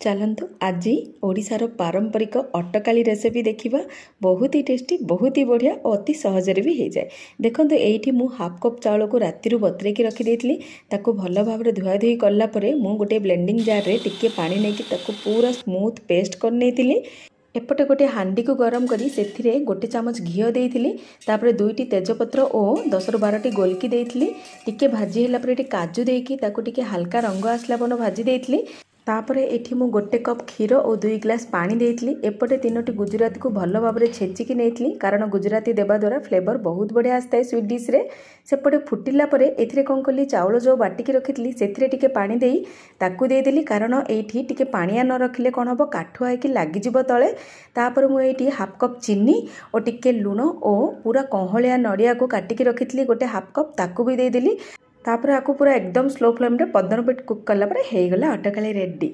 चलतु आज ओडिशार पारंपरिक अटकाली रेसिपी देखिबा। बहुत ही टेस्टी, बहुत ही बढ़िया और अति सहजरे भी हो जाए। देखो ये मु हाफ कप चाउल को राति बतरेकी रखी ताकू भल भाव धुआ धुई कलापर मु गोटे ब्लेंडिंग जार रे टिके पानी नहीं पूरा स्मूथ पेस्ट कर नहीं। एपटे गोटे हांडी को गरम करी से गोटे चामच घी देइथिली, तापर 2टी तेजपत्र और 10 ରୁ 12टी गोलकी देइथिली। टिके भाजी होला पर काजू देकी ताकू टिके हल्का रंग आसला बन भाजी देइथिली। तापर एठी मु गोटे कप क्षीर और 2 ग्लास पानी देइथिली। एपटे 3टी गुजराती को भल भाव में छेचिकी नेइथिली, कारण गुजराती देवा द्वारा फ्लेवर बहुत बढ़िया आसता है स्वीट डिश रे। सेपटे फुटिला परे एथिरे कोन कली चाउल जो बाटिकी रखिथिली सेथिरे टिके पानी देई ताकू देइदेली, कारण एठी टिके पानिया न रखिले कोन हबो काठुआ है कि लागि जिवो तळे। तापर मु एठी हाफ कप चीनी और टिके लूण और पूरा कहलिया नड़िया को काटिकी रखिथिली गोटे हाफ कप ताकू भी देइदेली। तापर आकु पूरा एकदम स्लो फ्लेम रे 15 मिनट कुक कला पर हेगला अटकाली रेडी।